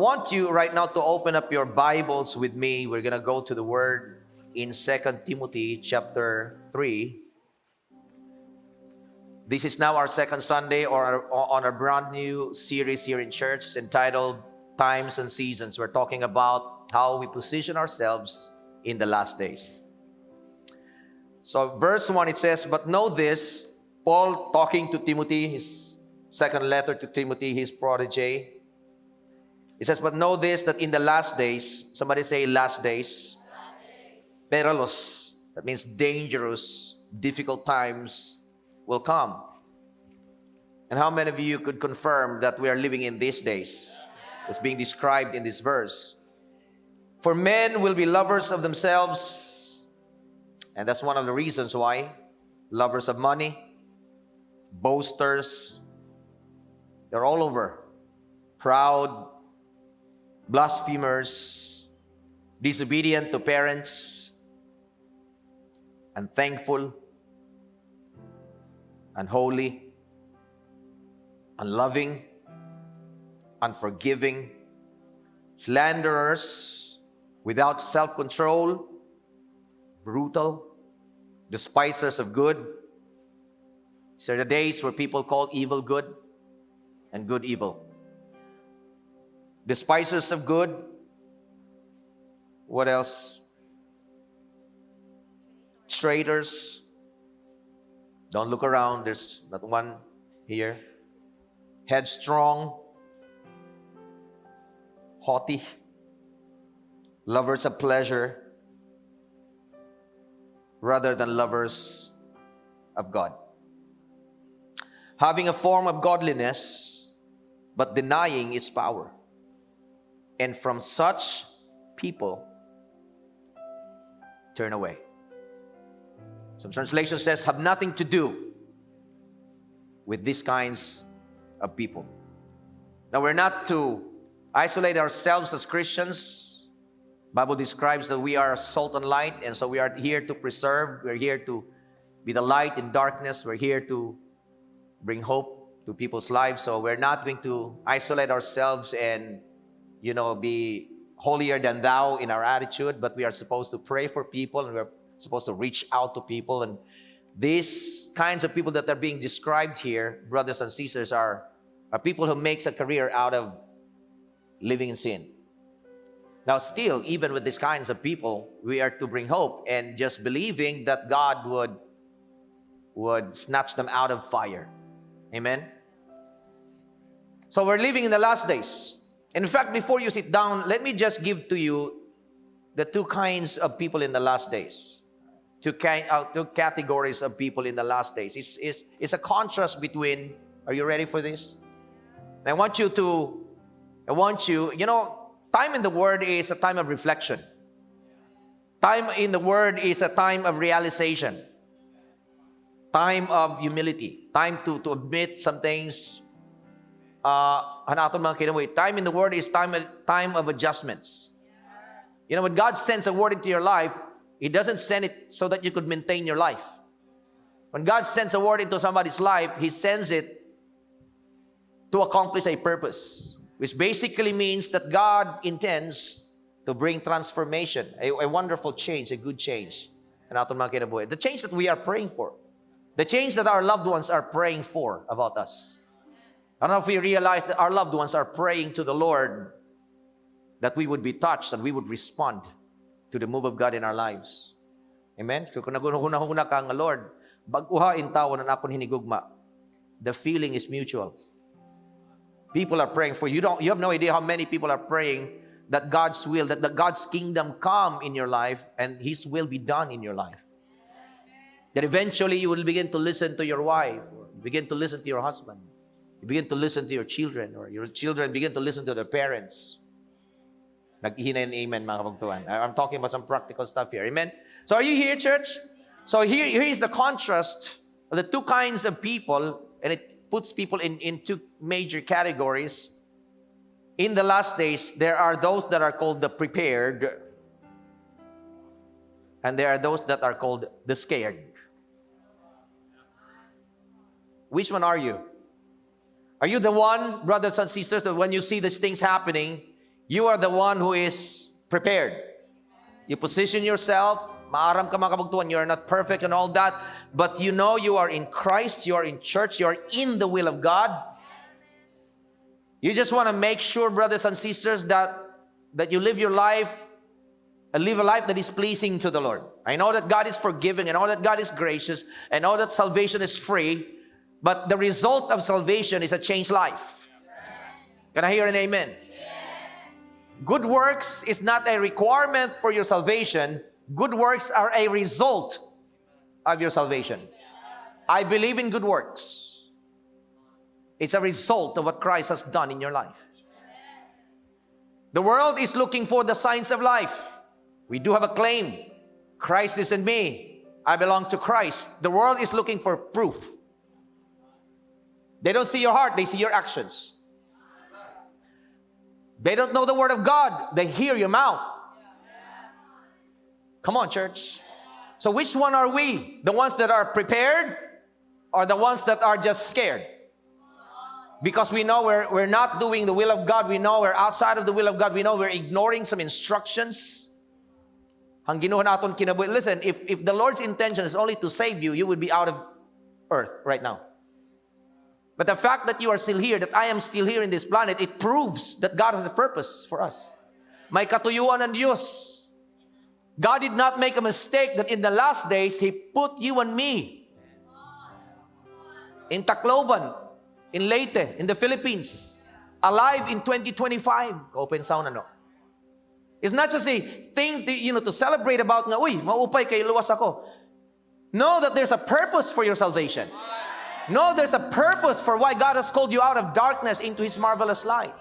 want you right now to open up your Bibles with me. We're going to go to the Word in 2 Timothy chapter 3. This is now our second Sunday on a brand new series here in church entitled Times and Seasons. We're talking about how we position ourselves in the last days. So verse 1, it says, "But know this," Paul talking to Timothy, his second letter to Timothy, his protege. It says, "But know this, that in the last days," somebody say last days, perilous, that means dangerous, difficult times will come. And how many of you could confirm that we are living in these days? It's being described in this verse. "For men will be lovers of themselves," and that's one of the reasons why. Lovers of money, boasters, they're all over. Proud, blasphemers, disobedient to parents, unthankful, unholy, unloving, unforgiving, slanderers, without self-control, brutal, despisers of good. These are the days where people call evil good and good evil. Despisers of good. What else? Traitors. Don't look around. There's not one here. Headstrong. Haughty. Lovers of pleasure rather than lovers of God. Having a form of godliness, but denying its power. And from such people, turn away. Some translation says, have nothing to do with these kinds of people. Now, we're not to isolate ourselves as Christians. Bible describes that we are salt and light, and so we are here to preserve. We're here to be the light in darkness. We're here to bring hope to people's lives. So we're not going to isolate ourselves and be holier than thou in our attitude, but we are supposed to pray for people, and we're supposed to reach out to people. And these kinds of people that are being described here, brothers and sisters, are people who makes a career out of living in sin. Now, still, even with these kinds of people, we are to bring hope and just believing that God would snatch them out of fire. Amen? So we're living in the last days. In fact, before you sit down, let me just give to you the two kinds of people in the last days. Two categories of people in the last days. It's a contrast between, are you ready for this? And I want you, time in the Word is a time of reflection. Time in the Word is a time of realization. Time of humility. Time to admit some things. Time in the Word is time of adjustments. When God sends a word into your life, He doesn't send it so that you could maintain your life. When God sends a word into somebody's life, He sends it to accomplish a purpose, which basically means that God intends to bring transformation, a wonderful change, a good change. The change that we are praying for. The change that our loved ones are praying for about us. I don't know if we realize that our loved ones are praying to the Lord that we would be touched and we would respond to the move of God in our lives. Amen? So kung nagunahuna ka nga, Lord, baguhain tawo na akong hinigugma. The feeling is mutual. People are praying for you. You have no idea how many people are praying that God's will, that God's kingdom come in your life and His will be done in your life. That eventually you will begin to listen to your wife, or begin to listen to your husband. You begin to listen to your children, or your children begin to listen to their parents. Nag-ihinay and amen, mga kapagtuan. I'm talking about some practical stuff here. Amen? So are you here, church? So here is the contrast of the two kinds of people, and it puts people in two major categories. In the last days, there are those that are called the prepared, and there are those that are called the scared. Which one are you? Are you the one, brothers and sisters, that when you see these things happening, You are the one who is prepared. You position yourself. Maaram ka mga kabugtuhan. You are not perfect and all that. But you know you are in Christ. You are in church. You are in the will of God. You just want to make sure, brothers and sisters, that you live your life and live a life that is pleasing to the Lord. I know that God is forgiving. I know that God is gracious. I know that salvation is free. But the result of salvation is a changed life. Can I hear an amen? Good works is not a requirement for your salvation. Good works are a result of your salvation. I believe in good works. It's a result of what Christ has done in your life. The world is looking for the signs of life. We do have a claim. Christ is in me. I belong to Christ. The world is looking for proof. They don't see your heart. They see your actions. They don't know the word of God. They hear your mouth. Come on, church. So which one are we? The ones that are prepared or the ones that are just scared? Because we know we're not doing the will of God. We know we're outside of the will of God. We know we're ignoring some instructions. Listen, if the Lord's intention is only to save you, you would be out of earth right now. But the fact that you are still here, that I am still here in this planet, it proves that God has a purpose for us. May katuyuan ng Diyos. God did not make a mistake that in the last days, He put you and me in Tacloban, in Leyte, in the Philippines, alive in 2025. Open sound ano. It's not just a thing to celebrate about nga, uy, maupay kay luwas ako. Know that there's a purpose for your salvation. No, there's a purpose for why God has called you out of darkness into His marvelous light.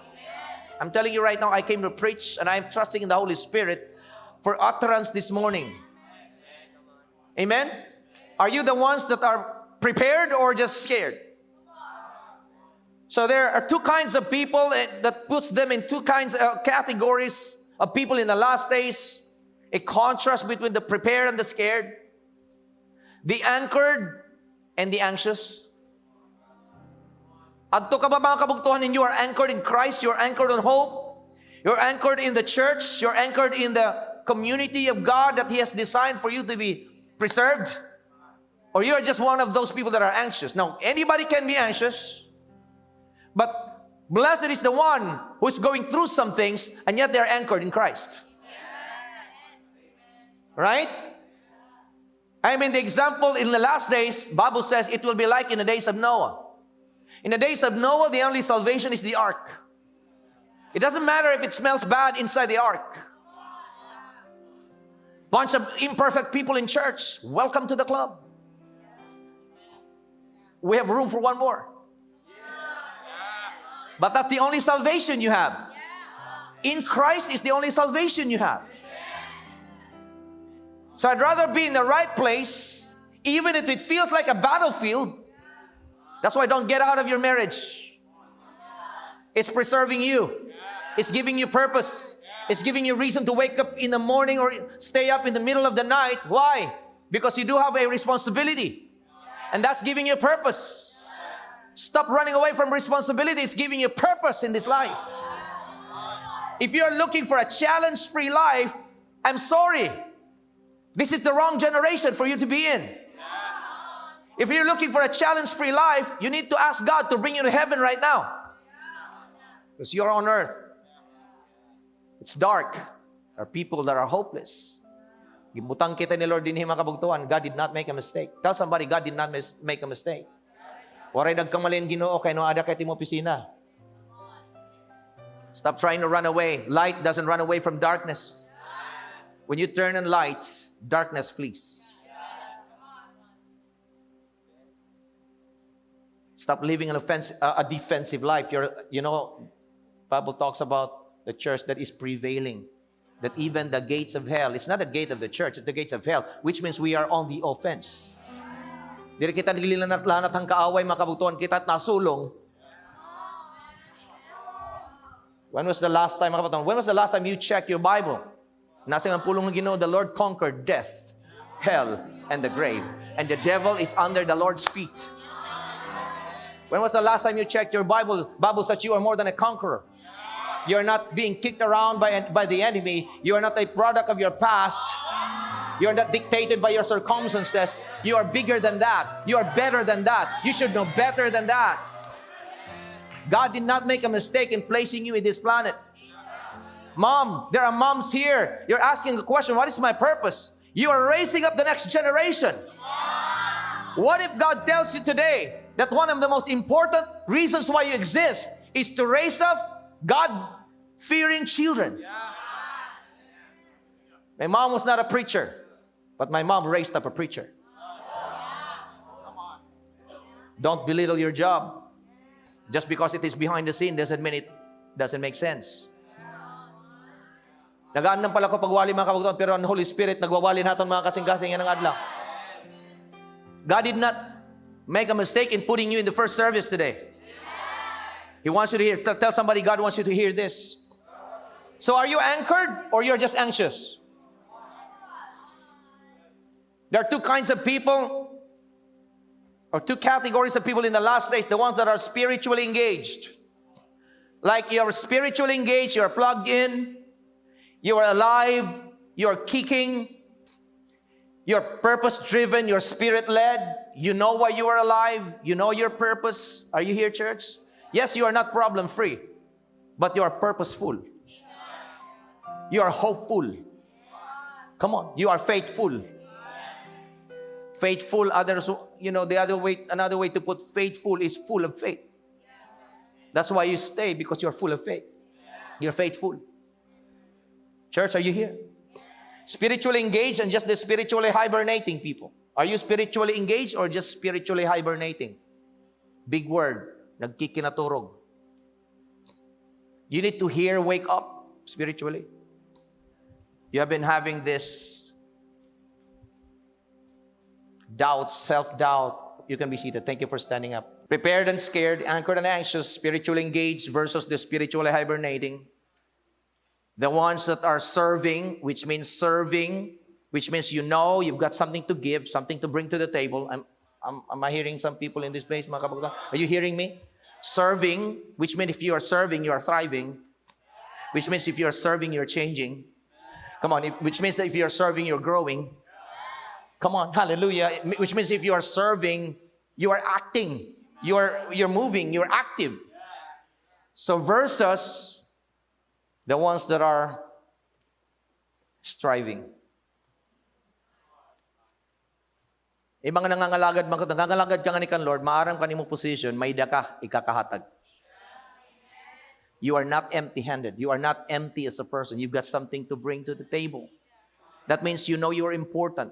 I'm telling you right now, I came to preach and I'm trusting in the Holy Spirit for utterance this morning. Amen? Are you the ones that are prepared or just scared? So there are two kinds of people that puts them in two kinds of categories of people in the last days. A contrast between the prepared and the scared. The anchored and the anxious. Adto ka ba mga kabugtuhan ninyo? You are anchored in Christ. You are anchored on hope. You are anchored in the church. You are anchored in the community of God that He has designed for you to be preserved. Or you are just one of those people that are anxious. Now, anybody can be anxious. But blessed is the one who is going through some things and yet they are anchored in Christ. Right? I mean, the example in the last days, Bible says it will be like in the days of Noah. In the days of Noah, the only salvation is the ark. It doesn't matter if it smells bad inside the ark. Bunch of imperfect people in church. Welcome to the club. We have room for one more. But that's the only salvation you have. In Christ is the only salvation you have. So I'd rather be in the right place, even if it feels like a battlefield. That's why don't get out of your marriage. It's preserving you. It's giving you purpose. It's giving you reason to wake up in the morning or stay up in the middle of the night. Why? Because you do have a responsibility. And that's giving you purpose. Stop running away from responsibility. It's giving you purpose in this life. If you're looking for a challenge-free life, I'm sorry. This is the wrong generation for you to be in. If you're looking for a challenge-free life, you need to ask God to bring you to heaven right now. Because you're on earth. It's dark. There are people that are hopeless. Gibutang kita ni Lord din mga kabugtuan. God did not make a mistake. Tell somebody, God did not make a mistake. Waray nagkamalin Ginoo kay no ada kay timo opisina. Stop trying to run away. Light doesn't run away from darkness. When you turn on light, darkness flees. Stop living a defensive life. Bible talks about the church that is prevailing. That even the gates of hell, it's not the gate of the church, it's the gates of hell, which means we are on the offense. Dili kita nililanat-lanat ang kaaway, makabutuan kita at nasulong. When was the last time you checked your Bible? Nasa ang pulong ng Ginoo, the Lord conquered death, hell, and the grave. And the devil is under the Lord's feet. When was the last time you checked your Bible? Bible says you are more than a conqueror. You're not being kicked around by the enemy. You're not a product of your past. You're not dictated by your circumstances. You are bigger than that. You are better than that. You should know better than that. God did not make a mistake in placing you in this planet. Mom, there are moms here. You're asking the question, what is my purpose? You are raising up the next generation. What if God tells you today that one of the most important reasons why you exist is to raise up God-fearing children? My mom was not a preacher, but my mom raised up a preacher. Don't belittle your job. Just because it is behind the scene doesn't mean it doesn't make sense. Nagaan ng pala ko pagwali mga kabugton, pero ang Holy Spirit nagwawali natin mga kasing-kasing yan ng adlaw. God did not make a mistake in putting you in the first service today. He wants you to hear. Tell somebody, God wants you to hear this. So are you anchored or you're just anxious? There are two kinds of people, or two categories of people in the last days. The ones that are spiritually engaged. Like you're spiritually engaged, you're plugged in, you are alive, you're kicking, you're purpose-driven, you're spirit-led. You know why you are alive. You know your purpose. Are you here, church? Yes, you are not problem-free, but you are purposeful. You are hopeful. Come on, you are faithful. Faithful, others, another way to put faithful is full of faith. That's why you stay, because you're full of faith. You're faithful. Church, are you here? Spiritually engaged and just the spiritually hibernating people. Are you spiritually engaged or just spiritually hibernating? Big word. Nagkikinaturog. You need to hear, wake up spiritually. You have been having this doubt, self-doubt. You can be seated. Thank you for standing up. Prepared and scared, anchored and anxious, spiritually engaged versus the spiritually hibernating. The ones that are serving, which means you've got something to give, something to bring to the table. Am I hearing some people in this place, mga kabugtan? Are you hearing me? Serving, which means if you are serving, you are thriving. Which means if you are serving, you're changing. Come on, which means that if you are serving, you're growing. Come on, hallelujah. Which means if you are serving, you are acting. You're moving, you're active. So versus the ones that are striving. Mga nangangalagad ka nga ni kan Lord, maaram ka ni mo position, may daka, ikakahatag. You are not empty-handed. You are not empty as a person. You've got something to bring to the table. That means you know you're important.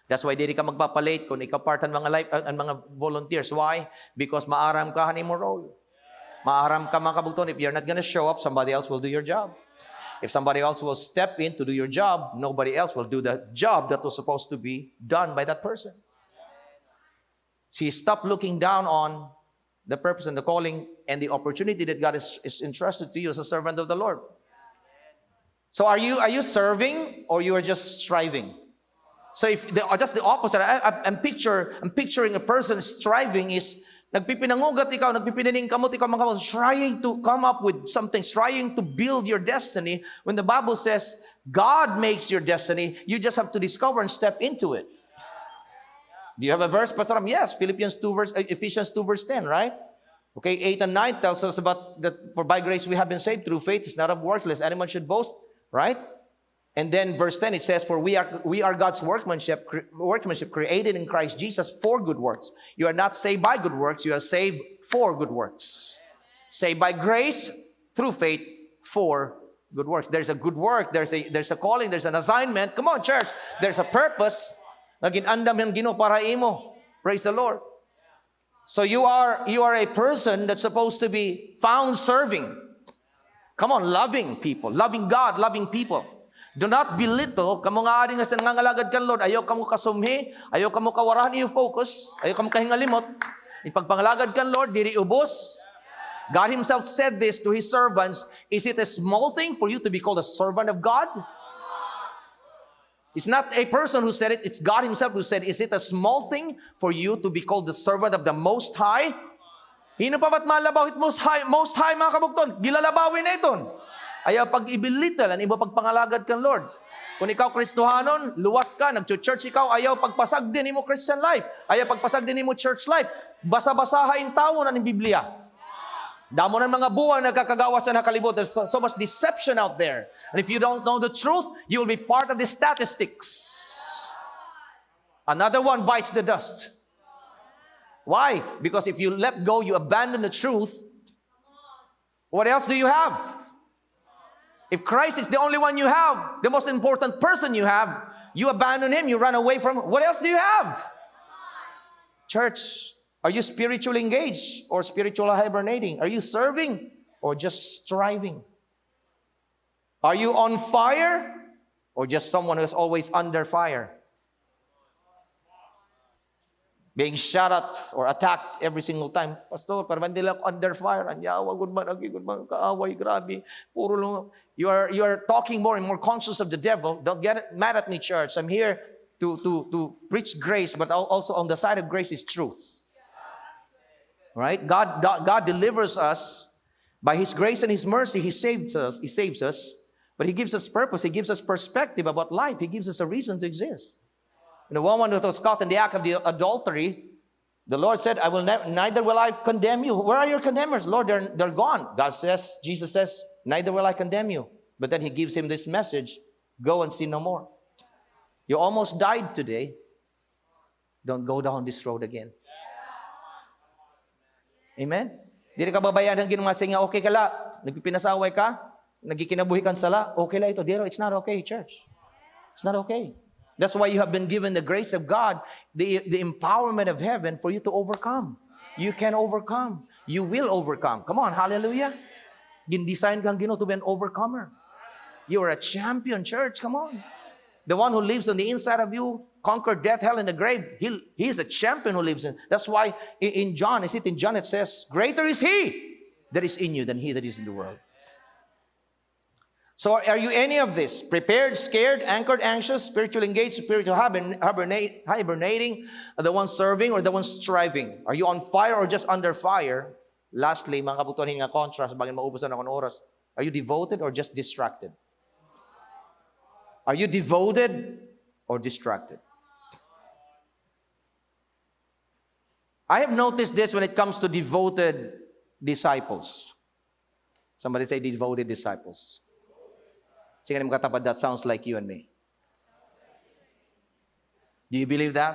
That's why diri ka magpapalit kung ikapartan mga volunteers. Why? Because maaram ka ni mo role. Maaram ka mga kabugton. If you're not gonna show up, somebody else will do your job. If somebody else will step in to do your job, nobody else will do the job that was supposed to be done by that person. See, stop looking down on the purpose and the calling and the opportunity that God is entrusted to you as a servant of the Lord. So are you serving or you are just striving? So if just the opposite, I'm picturing a person striving is nagpipinangugat ikaw, nagpipinaning kamot ikaw, trying to come up with something, trying to build your destiny. When the Bible says God makes your destiny, you just have to discover and step into it. Do you have a verse, Pastor Ram? Yes, Ephesians 2 verse 10, right? Okay, 8 and 9 tells us about that. For by grace we have been saved through faith. It's not of works, lest anyone should boast, right? And then verse 10 it says, for we are God's workmanship created in Christ Jesus for good works. You are not saved by good works, you are saved for good works. Saved by grace through faith for good works. There's a good work, there's a calling, there's an assignment. Come on, church. There's a purpose. Nagin-andam yang Ginoo para imo. Praise the Lord. So you are a person that's supposed to be found serving. Come on, loving people, loving God, loving people. Do not belittle. Kamo nga ading nga sa nangangalagad kan Lord, ayaw kamo kasumhi, ayaw kamo kawarahan yung focus, ayaw kamo kahingalimot. Ipagpangalagad kan Lord, diri ubos. God Himself said this to His servants. Is it a small thing for you to be called a servant of God? It's not a person who said it, it's God Himself who said, is it a small thing for you to be called the servant of the Most High? Hino pa ba't malabaw it Most High mga kabugton? Gilalabawin na iton. Ayaw pag-ibilittle, ang iba pagpangalagad kang Lord. Kung ikaw Kristohanon, luwas ka, nag-church ikaw, ayaw pagpasag din mo Christian life. Ayaw pagpasag din mo church life. Basa-basahain tao na ng Biblia. Damo ng mga buwan nagkakagawa sa nakalibot. There's so much deception out there. And if you don't know the truth, you will be part of the statistics. Another one bites the dust. Why? Because if you let go, you abandon the truth, what else do you have? If Christ is the only one you have, the most important person you have, you abandon Him, you run away from Him, what else do you have? Church, are you spiritually engaged or spiritually hibernating? Are you serving or just striving? Are you on fire or just someone who's always under fire? Being shot at or attacked every single time. Pastor, parang hindi lang ako under fire. Anyawa, good man, kaaway, grabe. Puro lang. You are talking more and more conscious of the devil. Don't get mad at me, church. I'm here to preach grace, but also on the side of grace is truth. Right? God delivers us by His grace and His mercy. He saves us. But He gives us purpose. He gives us perspective about life. He gives us a reason to exist. And the woman who was caught in the act of the adultery, the Lord said, neither will I condemn you. Where are your condemners? Lord, they're gone. Jesus says, neither will I condemn you. But then He gives him this message, go and sin no more. You almost died today. Don't go down this road again. Amen? Di ka babayaan ng ginawa nga, okay ka la, nagpipinasaway ka, nagkikinabuhi kang sala, okay la ito. Dero, it's not okay, church. It's not okay. That's why you have been given the grace of God, the empowerment of heaven for you to overcome. You can overcome. You will overcome. Come on, hallelujah. Gin-design kang Ginoo to be an overcomer. You are a champion, church. Come on. The one who lives on the inside of you, conquered death, hell, and the grave. He is a champion who lives in. That's why in John, it says, greater is He that is in you than he that is in the world. So are you any of this? Prepared, scared, anchored, anxious, spiritually engaged, spiritual hibernating, the one serving or the one striving? Are you on fire or just under fire? Lastly, mga kabutuan nga contrast, bagay maubusan ako ng oras. Are you devoted or just distracted? Are you devoted or distracted? I have noticed this when it comes to devoted disciples. Somebody say devoted disciples. Sige na magkatapat, that sounds like you and me. Do you believe that?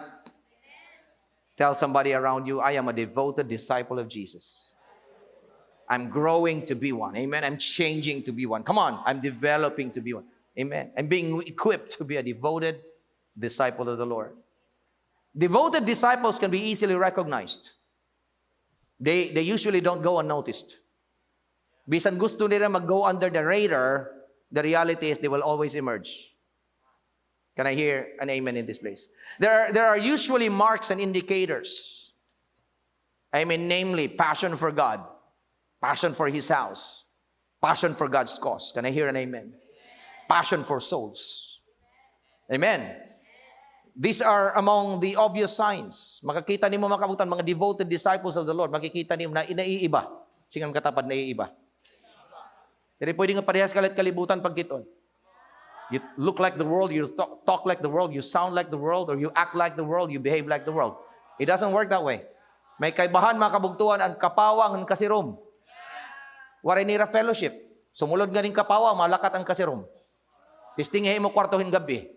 Tell somebody around you, I am a devoted disciple of Jesus. I'm growing to be one. Amen. I'm changing to be one. Come on. I'm developing to be one. Amen. I'm being equipped to be a devoted disciple of the Lord. Devoted disciples can be easily recognized. They usually don't go unnoticed. Bisan gusto nila mag-go under the radar, the reality is they will always emerge. Can I hear an amen in this place? There are usually marks and indicators. I mean, namely, passion for God, passion for His house, passion for God's cause. Can I hear an amen? Passion for souls. Amen. These are among the obvious signs. Makakita nimo mga kabutan, mga devoted disciples of the Lord, makikita nimo na inaiiba. Singang katapad na iiba. Pero pwede nga parehas kalit kalibutan pagkiton. You look like the world, you talk like the world, you sound like the world, or you act like the world, you behave like the world. It doesn't work that way. May kaibahan mga kabugtuan ang kapawang ang kasirom. Waray nira fellowship. Sumulod nga ning kapawang, malakat ang kasirom. Tistinghe mo kwartohin gabi.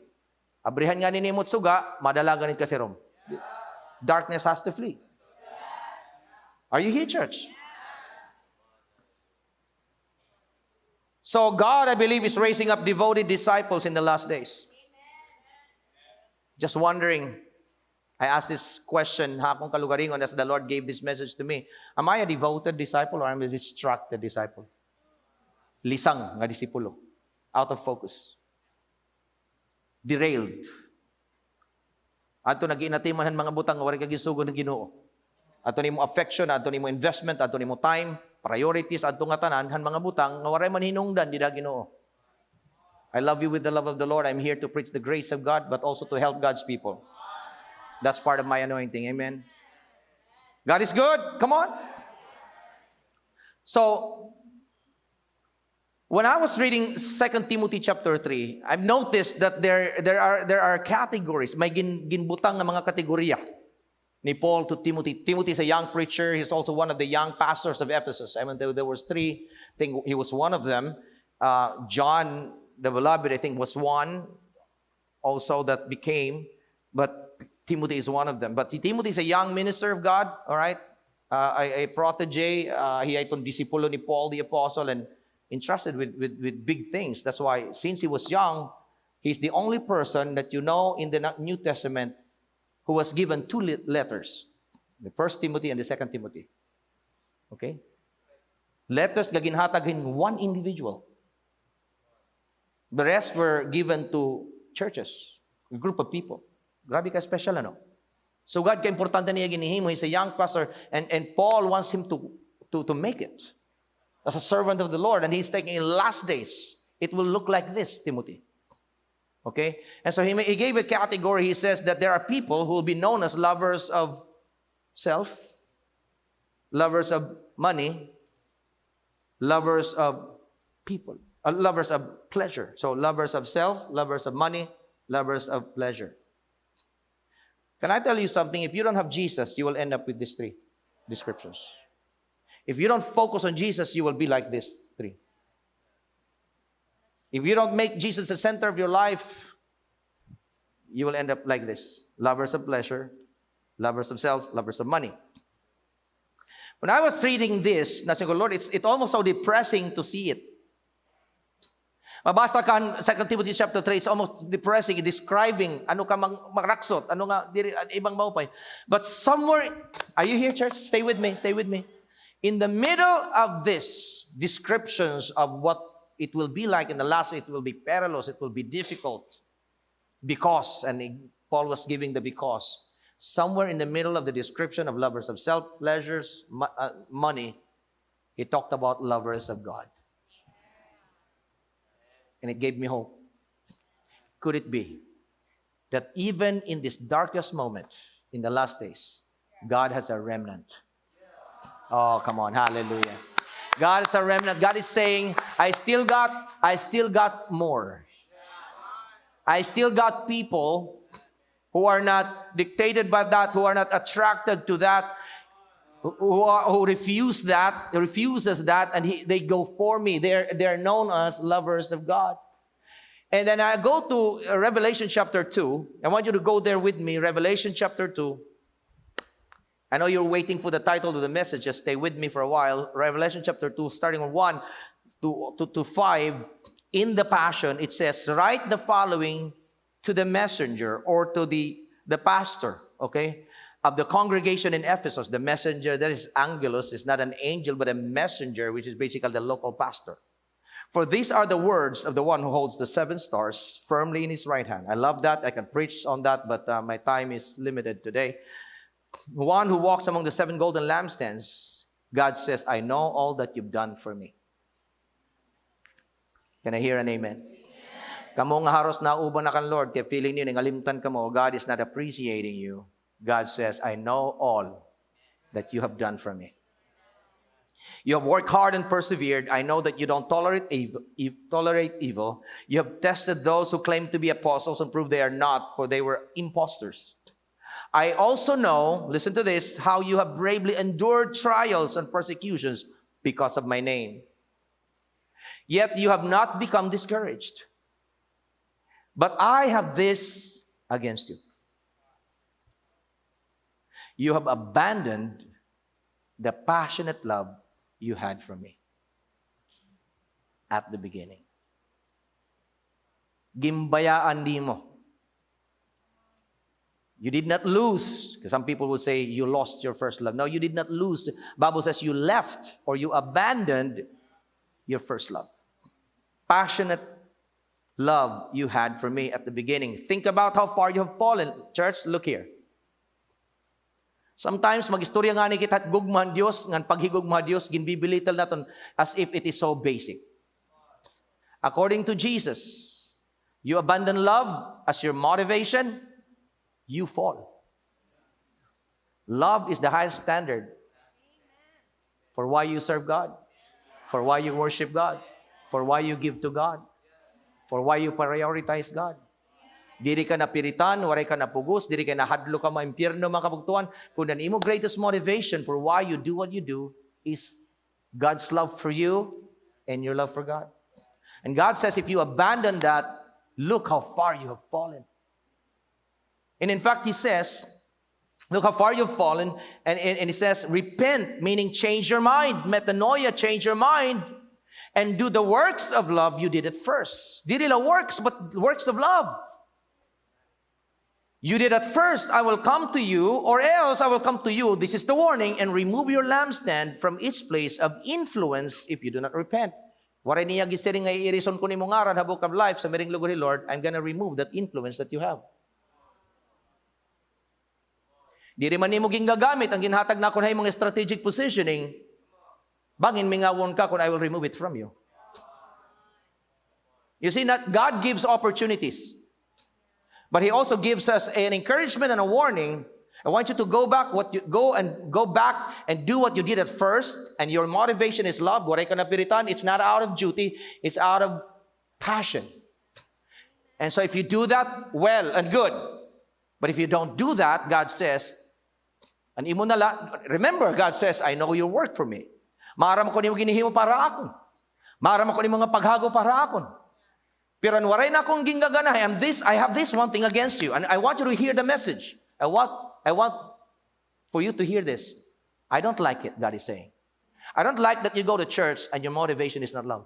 Abrihan nga ni nimot suga, madala ganin kasirom. Darkness has to flee. Are you here, church? So God, I believe, is raising up devoted disciples in the last days. Just wondering, I asked this question hakong kalugaringon as the Lord gave this message to me. Am I a devoted disciple or am I a distracted disciple? Lisang nga disipulo. Out of focus. Derailed. Ato nag-inatiman mga butang nga wala kag gisugod ng Ginoo. Ato nimo affection, ato nimo investment, ato nimo time, priorities adto nga tanan han mga butang nga waray man hinungdan dida Ginoo. I love you with the love of the Lord. I'm here to preach the grace of God but also to help God's people. That's part of my anointing. Amen. God is good. Come on. So When I was reading 2 Timothy chapter 3, I've noticed that there are categories. May ginbutang na mga kategorya ni Paul to Timothy. Timothy is a young preacher. He's also one of the young pastors of Ephesus. I mean, there was three. I think he was one of them. John, the beloved, I think was one also that became, but Timothy is one of them. But Timothy is a young minister of God, all right? A protege. He ay itong disipulo ni Paul the Apostle and entrusted with big things. That's why, since he was young, he's the only person that you know in the New Testament who was given two letters. The 1 Timothy and the 2 Timothy. Okay? Letters na ginhatag in one individual. The rest were given to churches, a group of people. Grabe ka special, ano? So God ka importante niya ginihimo. He's a young pastor and Paul wants him to make it as a servant of the Lord. And he's taking in last days, it will look like this, Timothy. Okay? And so he gave a category. He says that there are people who will be known as lovers of self, lovers of money, lovers of people, lovers of pleasure. So lovers of self, lovers of money, lovers of pleasure. Can I tell you something? If you don't have Jesus, you will end up with these three descriptions. If you don't focus on Jesus, you will be like these three. If you don't make Jesus the center of your life, you will end up like this. Lovers of pleasure, lovers of self, lovers of money. When I was reading this, nasabi ko, Lord, it's almost so depressing to see it. Mabasa ka 2 Timothy chapter 3, it's almost depressing, describing ano ka magraksot, ano nga ibang maupay. But somewhere, are you here, church? Stay with me, stay with me. In the middle of this descriptions of what it will be like in the last, it will be perilous, it will be difficult. Because, and Paul was giving the because. Somewhere in the middle of the description of lovers of self, pleasures, money, he talked about lovers of God. And it gave me hope. Could it be that even in this darkest moment, in the last days, God has a remnant? Oh, come on. Hallelujah. God is a remnant. God is saying, I still got more. I still got people who are not dictated by that, who are not attracted to that, who refuses that, and they go for me. They're known as lovers of God. And then I go to Revelation chapter 2. I want you to go there with me. Revelation chapter 2. I know you're waiting for the title of the message. Just stay with me for a while. Revelation chapter 2, starting on 1 to 5. In the Passion, it says, write the following to the messenger or to the pastor, okay, of the congregation in Ephesus. The messenger, that is angelos, is not an angel, but a messenger, which is basically the local pastor. For these are the words of the one who holds the 7 stars firmly in his right hand. I love that. I can preach on that, but my time is limited today. One who walks among the 7 golden lampstands, God says, I know all that you've done for me. Can I hear an amen? Kamo nga haros na uban na kan Lord, kaya feeling niyo, ngalimtan ka mo, God is not appreciating you. God says, I know all that you have done for me. You have worked hard and persevered. I know that you don't tolerate evil. You have tested those who claim to be apostles and proved they are not, for they were impostors. I also know, listen to this, how you have bravely endured trials and persecutions because of my name. Yet you have not become discouraged. But I have this against you. You have abandoned the passionate love you had for me at the beginning. Gimbayaan di mo. You did not lose. Because some people would say you lost your first love. No, you did not lose. The Bible says you left or you abandoned your first love. Passionate love you had for me at the beginning. Think about how far you have fallen. Church, look here. Sometimes magistorya nga ni kita gugmahan Dios, ngan paghigugmahan Dios ginbibilital naton as if it is so basic. According to Jesus, you abandon love as your motivation, you fall. Love is the highest standard for why you serve God, for why you worship God. For why you give to God. For why you prioritize God. Diri ka napiritan, waray ka napugos, diri ka nahadlo ka maimpyerno mga kabugtuan. Kung ang imo greatest motivation for why you do what you do is God's love for you and your love for God. And God says if you abandon that, look how far you have fallen. And in fact, He says, look how far you've fallen. And He says, repent, meaning change your mind. Metanoia, change your mind. And do the works of love you did at first. Dili la works, but works of love. You did at first, I will come to you, or else I will come to you. This is the warning, and remove your lampstand from its place of influence if you do not repent. Waray niya gisiring nga iirison ko ni mong aran habok of life sa miring lugar ni Lord, I'm gonna remove that influence that you have. Di rin man nimo gingagamit ang ginhatag na kun hay mga strategic positioning, bangin mingawon ka kung I will remove it from you. You see that God gives opportunities. But He also gives us an encouragement and a warning. I want you to go back and do what you did at first, and your motivation is love. Waray ka napiritan, it's not out of duty, it's out of passion. And so if you do that, well and good. But if you don't do that, God says, remember, God says, I know your work for me. Maaram ko nimo ginihimo para akon. Maaram ko nimo nga paghago para akon. Pero waray na akong ginggagana, I have this one thing against you. And I want you to hear the message. I want for you to hear this. I don't like it, God is saying. I don't like that you go to church and your motivation is not love.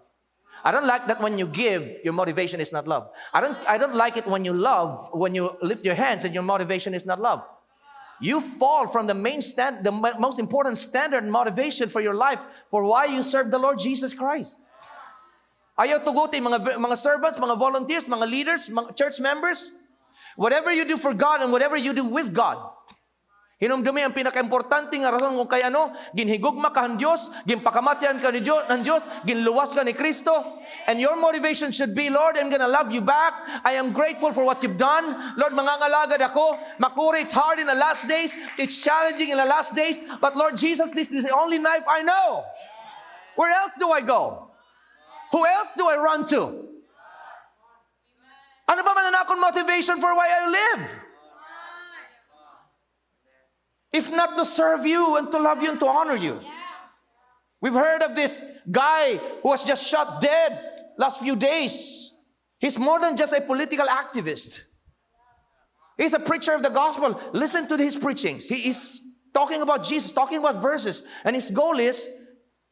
I don't like that when you give, your motivation is not love. I don't like it when you lift your hands and your motivation is not love. You fall from the most important standard and motivation for your life for why you serve the Lord Jesus Christ. Ayaw tugutin mga servants, mga volunteers, mga leaders, mga church members. Whatever you do for God and whatever you do with God. Hinumdumi ang pinaka-importante nga rason kung kay ginhigugma ka ng Diyos, ginpakamatyan ka ng Diyos, ginluwas ka ni Kristo. And your motivation should be, Lord, I'm gonna love you back. I am grateful for what you've done. Lord, mangangalagad ako. Makuri, it's hard in the last days. It's challenging in the last days. But Lord Jesus, this is the only life I know. Where else do I go? Who else do I run to? Ano ba man akong motivation for why I live? If not to serve you and to love you and to honor you. We've heard of this guy who was just shot dead last few days. He's more than just a political activist. He's a preacher of the gospel. Listen to his preachings. He is talking about Jesus, talking about verses. And his goal is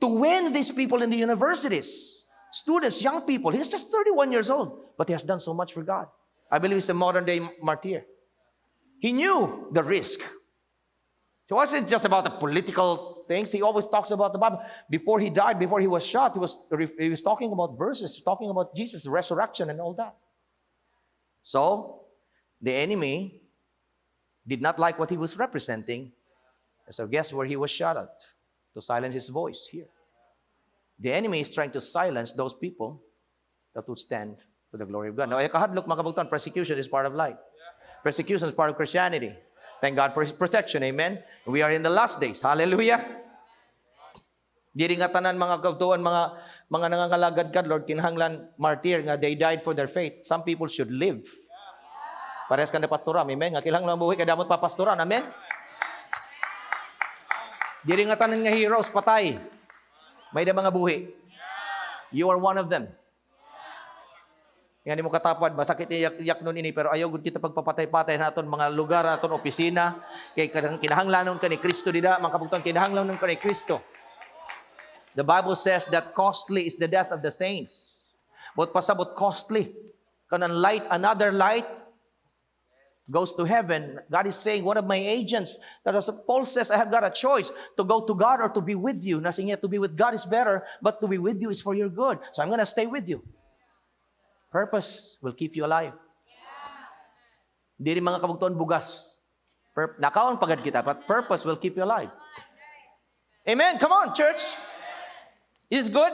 to win these people in the universities. Students, young people. He's just 31 years old, but he has done so much for God. I believe he's a modern-day martyr. He knew the risk. So it wasn't just about the political things. He always talks about the Bible. Before he died, before he was shot, he was talking about verses, talking about Jesus' resurrection and all that. So, the enemy did not like what he was representing. So guess where he was shot at? To silence his voice here. The enemy is trying to silence those people that would stand for the glory of God. Now, kahadlok mga kabugtuan, persecution is part of life. Persecution is part of Christianity. Thank God for His protection. Amen? We are in the last days. Hallelujah! Diri nga tanan mga kabugtuan, mga nangangalagad ka, Lord, kinahanglan martyr nga they died for their faith. Some people should live. Parehas ka na pastoran. Amen? Nga kinahanglan buhay, kadamot pa pastoran. Amen? Diri nga tanan nga heroes, patay. May da mga buhi. You are one of them. Nga mo katapad, masakit iyak nun ini, pero ayaw gud kita pagpapatay-patay naton mga lugar, naton opisina, kay kinahanglanon ka ni Kristo dida, mga kabugtuan, kinahanglanon ka ni Kristo. The Bible says that costly is the death of the saints. But pasabot costly. Kanan light, another light, goes to heaven. God is saying, one of my agents, that as Paul says, I have got a choice to go to God or to be with you. Nothing yet, to be with God is better, but to be with you is for your good. So I'm going to stay with you. Purpose will keep you alive. Di rin mga kabugtuan bugas. Nakaon pagad kita, but purpose will keep you alive. Amen. Come on, church. Is good?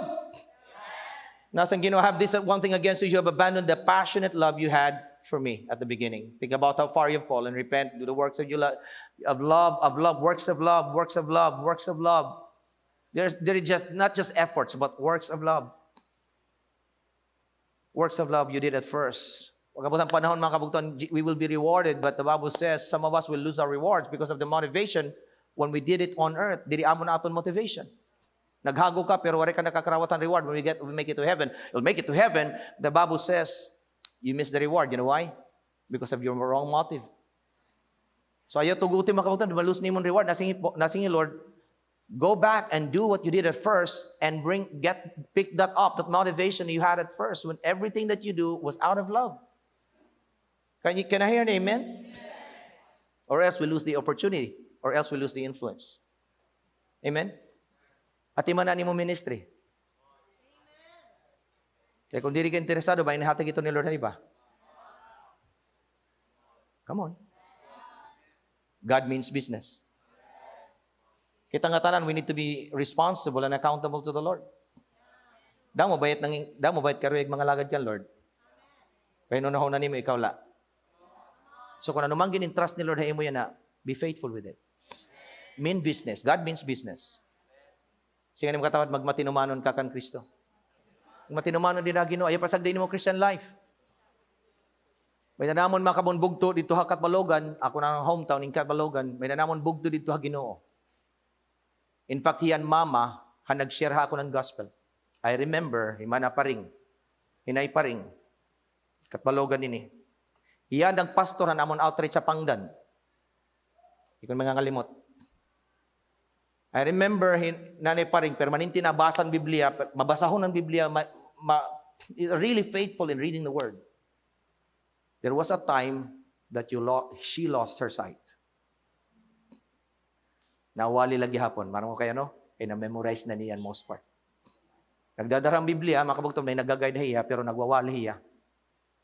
Nasang Ginoo, have this one thing against you. You have abandoned the passionate love you had for me at the beginning. Think about how far you've fallen. Repent. Do the works of love, works of love, works of love, works of love. There is just not just efforts, but works of love. works of love you did at first. Huwag kapag ang panahon, mga kabugtuan, we will be rewarded, but the Bible says some of us will lose our rewards because of the motivation when we did it on earth. Dili amo na aton motivation. Naghago ka, pero wala ka nakakarawatan reward when we make it to heaven. You'll make it to heaven, the Bible says, you miss the reward. You know why? Because of your wrong motive. So ayaw tugutin, mga kabugtuan, malus ni mong reward. Nasingi, Lord, go back and do what you did at first and pick that up, that motivation you had at first when everything that you do was out of love. Can I hear an amen? Or else we lose the opportunity, or else we lose the influence. Amen? At imanan mo ministry. Kaya kung di ka interesado, ba inahatag ito ni Lord na iba? Come on. God means business. Kita nga tanan, we need to be responsible and accountable to the Lord. Damo bayat karuig mga lagad ka, Lord. Kaya nunahon na nimo ikaw la. So kung anumang ginintrust ni Lord, hayo mo yan na, be faithful with it. Mean business. God means business. Sige nimo katawad, magmatinumanon ka kan Kristo. Magmatinumanon din na Ginoo. Ayaw pasagdayin mo Christian life. May nanamon makabon bugto dito ha Katbalogan. Ako na ng hometown in Katbalogan. May nanamon bugto dito ha Ginoo. In fact, hiyan mama, nag-share ha ako ng gospel. I remember, himana paring, hinay paring, Katbalogan ini. Hiyan ang pastor na amon outreach sa Pangdan. Ikon mga kalimot. I remember, nanay paring, permanente na basan Biblia, mabasahon ng Biblia, really faithful in reading the Word. There was a time that she lost her sight. Nawali lagi hapon. Marang ko kayo, no? Kaya na-memorize na niyan most part. Nagdadarang Biblia, makabugtong may nagagay na hiya, pero nagwawali hiya.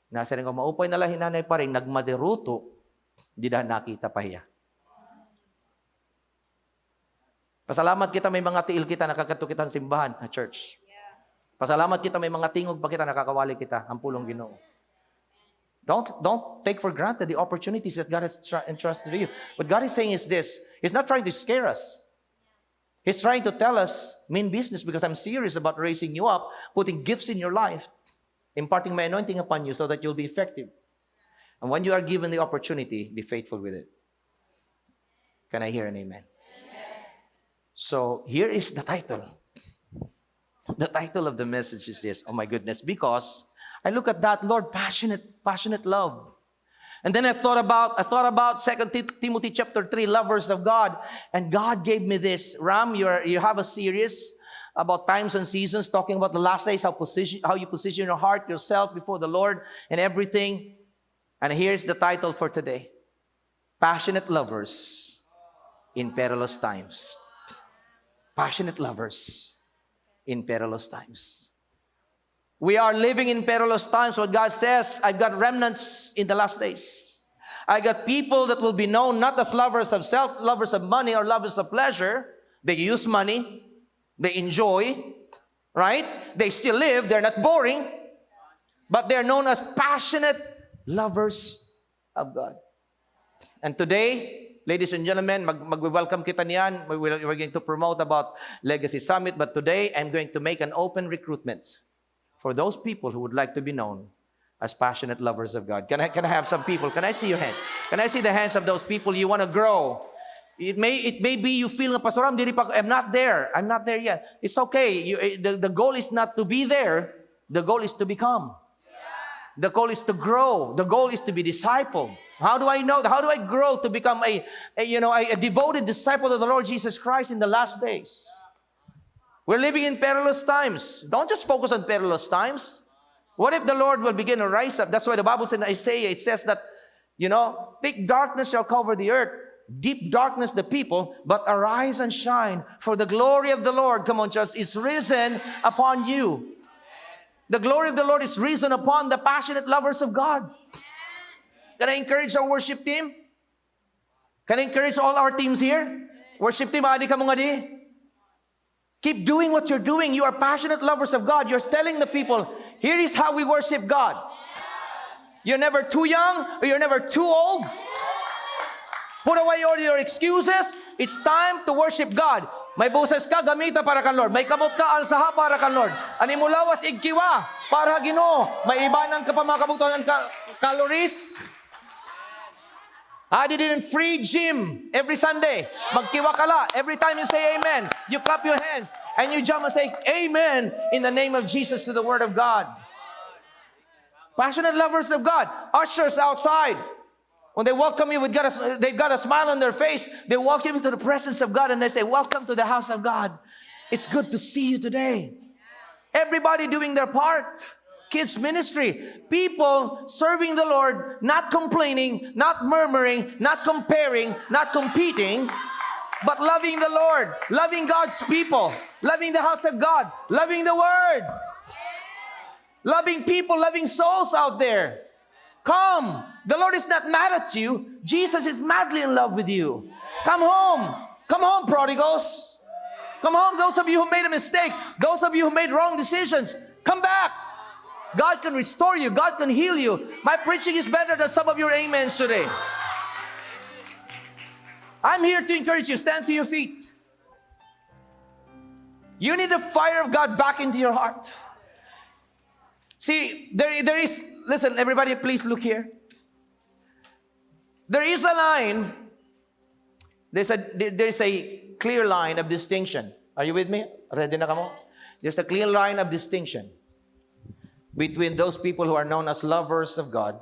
Nasa rin ko, maupay na lang hinanay pa rin, nagmaderuto, di na nakita pa hiya. Pasalamat kita may mga tiil kita, nakakatukit ang simbahan na church. Pasalamat kita may mga tingog pa kita, nakakawali kita, ang pulong Ginoo. Don't take for granted the opportunities that God has entrusted to you. What God is saying is this. He's not trying to scare us. He's trying to tell us, mean business, because I'm serious about raising you up, putting gifts in your life, imparting my anointing upon you so that you'll be effective. And when you are given the opportunity, be faithful with it. Can I hear an amen? So here is the title. The title of the message is this. Oh my goodness. Because I look at that, Lord, passionate love. And then I thought about 2 Timothy chapter 3, lovers of God. And God gave me this. Ram, you have a series about times and seasons, talking about the last days, how you position your heart, yourself before the Lord and everything. And here's the title for today. Passionate lovers in perilous times. Passionate lovers in perilous times. We are living in perilous times. What God says, I've got remnants in the last days. I got people that will be known not as lovers of self, lovers of money, or lovers of pleasure. They use money. They enjoy. Right? They still live. They're not boring. But they're known as passionate lovers of God. And today, ladies and gentlemen, mag-welcome kita niyan. We're going to promote about Legacy Summit. But today, I'm going to make an open recruitment for those people who would like to be known as passionate lovers of God. Can I have some people? Can I see your hand? Can I see the hands of those people you want to grow? It may be you feel, Pastor Ram, I'm not there. I'm not there yet. It's okay. The goal is not to be there. The goal is to become. The goal is to grow. The goal is to be discipled. How do I know? How do I grow to become a devoted disciple of the Lord Jesus Christ in the last days? We're living in perilous times. Don't just focus on perilous times. What if the Lord will begin to rise up? That's why the Bible says in Isaiah, it says that, thick darkness shall cover the earth, deep darkness the people, but arise and shine, for the glory of the Lord, come on church, is risen upon you. The glory of the Lord is risen upon the passionate lovers of God. Can I encourage our worship team? Can I encourage all our teams here? Worship team, adi ka mo nga di? Keep doing what you're doing. You are passionate lovers of God. You're telling the people, here is how we worship God. You're never too young or you're never too old. Put away all your excuses. It's time to worship God. May boses ka, gamita para kan Lord. May kamot ka, alsaha para kan Lord. Animulawas, igkiwa, para Ginoo. May ibanan ka pa mga kabutuhan calories. I did it in free gym every Sunday. Magkiwa ka la. Every time you say amen, you clap your hands and you jump and say amen in the name of Jesus to the word of God. Passionate lovers of God. Ushers outside. When they welcome you, they've got a smile on their face. They welcome you to the presence of God and they say, welcome to the house of God. It's good to see you today. Everybody doing their part. Kids ministry, people serving the Lord, not complaining, not murmuring, not comparing, not competing, but loving the Lord, loving God's people, loving the house of God, loving the Word, loving people, loving souls out there. Come, the Lord is not mad at you. Jesus is madly in love with you. Come home, prodigals. Come home, those of you who made a mistake, those of you who made wrong decisions, come back. God can restore you. God can heal you. My preaching is better than some of your amens today. I'm here to encourage you. Stand to your feet. You need the fire of God back into your heart. See, there is, listen, everybody, please look here. There is a line. There's a clear line of distinction. Are you with me? Ready na kamo? There's a clear line of distinction between those people who are known as lovers of God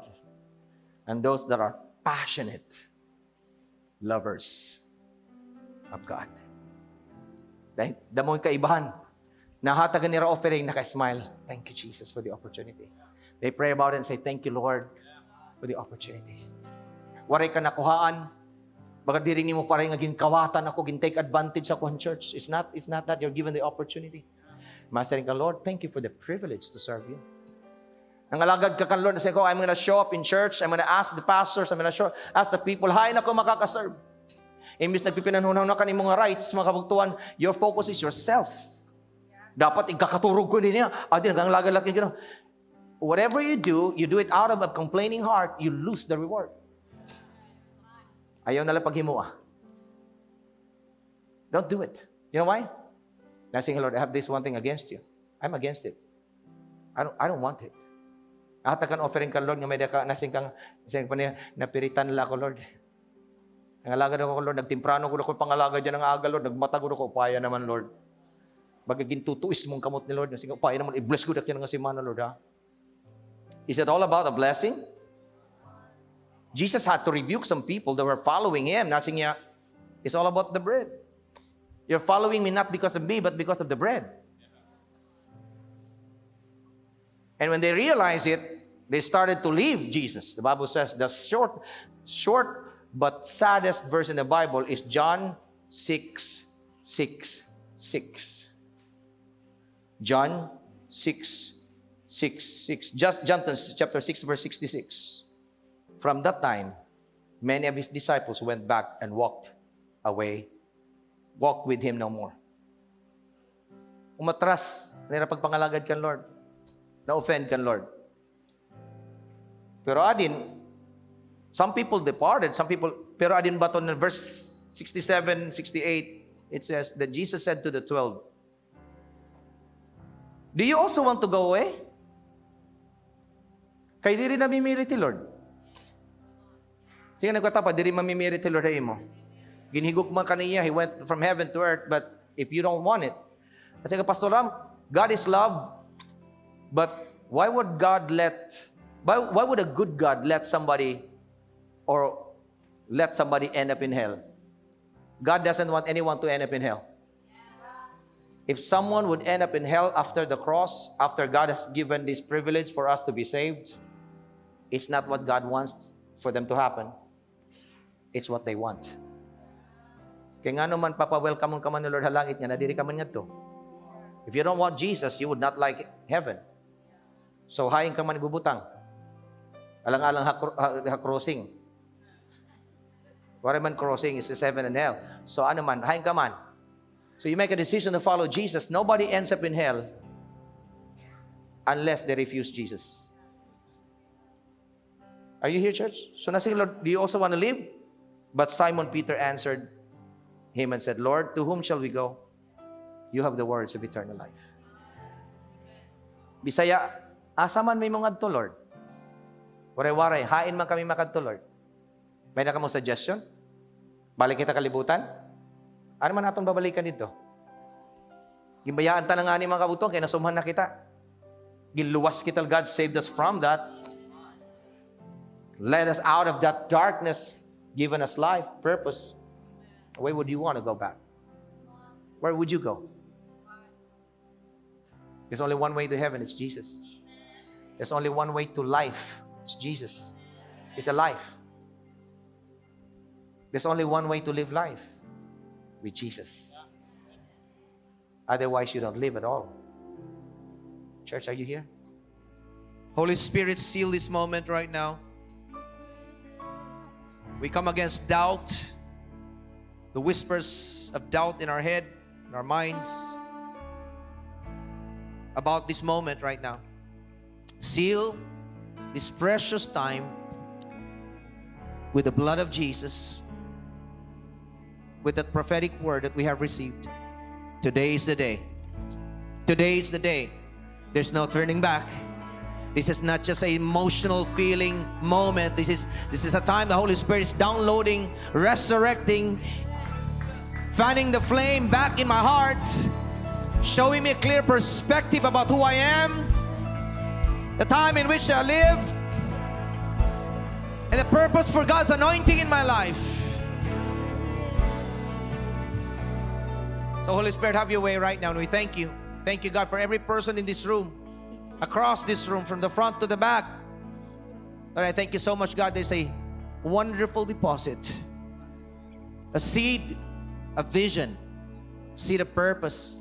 and those that are passionate lovers of God. Damoy kaibahan. Nahatagan nila offering, naka-smile. Thank you, Jesus, for the opportunity. They pray about it and say, thank you, Lord, for the opportunity. Waray ka nakuhaan. Baka di rin mo parang naging kawatan ako, take advantage ako in church. It's not that. You're given the opportunity. Masaring ka, Lord, thank you for the privilege to serve you. Nangalagad ka kan Lord na say ko, I'm going to show up in church, I'm going to ask the pastors, I'm going to ask the people, hay na ko makakaserve. Imbis nagpipinanhunaw na ka ni mga rights, mga kabugtuan, your focus is yourself. Dapat ikakaturog ko din niya. Adi, nangalagad lang. Whatever you do it out of a complaining heart, you lose the reward. Ayaw nalang paghimua. Don't do it. You know why? I'm saying, Lord, I have this one thing against you. I'm against it. I don't want it. Atakan offering ka, Lord, nga may nasing kang pa niya, napiritan nila ako, Lord. Nangalagad ako, Lord, nagtimprano ko pangalagad dyan ng aga, Lord, nagmatagod ako, upaya naman, Lord. Bagagin tutuis mong kamot ni Lord, nasing upaya naman, i-bless ko dak yan ng simana, Lord, ha? Is it all about a blessing? Jesus had to rebuke some people that were following Him. Nasing niya, it's all about the bread. You're following me not because of me, but because of the bread. And when they realized it, they started to leave Jesus. The Bible says the short but saddest verse in the Bible is John 6:6. John 6:6. Just John chapter 6 verse 66. From that time, many of His disciples went back and walked with Him no more. Umatras, nila pagpangalagad kan Lord. Na-offend kan Lord. Pero adin, some people departed, pero adin ba ito in verse 67, 68, it says that Jesus said to the 12, do you also want to go away? Kay di rin namimiri ti Lord. Sige, nagkatapa, di rin mamimiri ti Lord mo. Ginhigok man kaniya, He went from heaven to earth, but if you don't want it, kasi Pastor Ram, God is love, but why would a good God let somebody end up in hell? God doesn't want anyone to end up in hell. If someone would end up in hell after the cross, after God has given this privilege for us to be saved, it's not what God wants for them to happen. It's what they want. Kaya nga naman, welcome ka man ni Lord halangit niya, nadiri ka man niya to. If you don't want Jesus, you would not like heaven. So, haing ka man ibubutang. Alang-alang ha-crossing. Whatever man crossing is heaven and hell. So, ano man, haing ka man. So, you make a decision to follow Jesus. Nobody ends up in hell unless they refuse Jesus. Are you here, church? So, nasing Lord, do you also want to live? But Simon Peter answered, him and said, Lord, to whom shall we go? You have the words of eternal life. Bisaya, asa man may mga to, Lord? Waray-waray, hain man kami makadto, Lord. May na kamong suggestion? Balik kita kalibutan? Ano man atong babalikan dito? Gimbayaan ta na nga ni mga kabutong, kaya nasumhan na kita. Giluwas kita, God saved us from that. Led us out of that darkness, given us life, purpose. Where would you want to go back? Where would you go? There's only one way to heaven, it's Jesus. There's only one way to life, it's Jesus. It's a life. There's only one way to live life, with Jesus. Otherwise, you don't live at all. Church, are you here? Holy Spirit, seal this moment right now. We come against doubt, the whispers of doubt in our head, in our minds, about this moment right now. Seal this precious time with the blood of Jesus, with that prophetic word that we have received. Today is the day. Today is the day. There's no turning back. This is not just an emotional feeling moment. This is a time the Holy Spirit is downloading, resurrecting, fanning the flame back in my heart, showing me a clear perspective about who I am, the time in which I live, and the purpose for God's anointing in my life. So Holy Spirit, have your way right now, and we thank you. Thank you, God, for every person in this room, across this room, from the front to the back. Lord, I thank you so much, God. There's a wonderful deposit, a seed of vision, seed of purpose,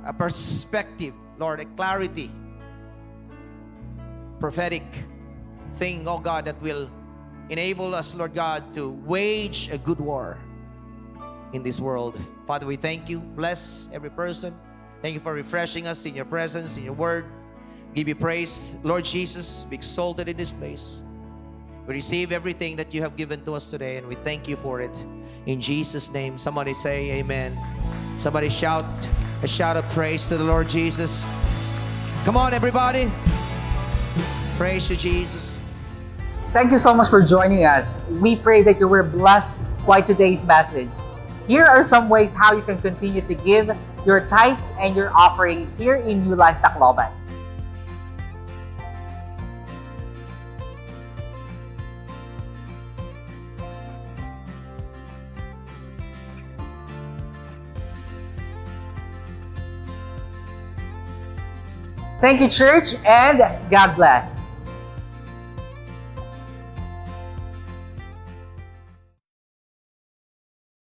a perspective, Lord, a clarity, prophetic thing, oh God, that will enable us, Lord God, to wage a good war in this world. Father, we thank you. Bless every person. Thank you for refreshing us in your presence, in your word. Give you praise. Lord Jesus, be exalted in this place. We receive everything that you have given to us today, and we thank you for it. In Jesus' name, somebody say amen. Somebody shout a shout of praise to the Lord Jesus. Come on, everybody. Praise to Jesus. Thank you so much for joining us. We pray that you were blessed by today's message. Here are some ways how you can continue to give your tithes and your offering here in New Life Tacloban. Thank you, church, and God bless.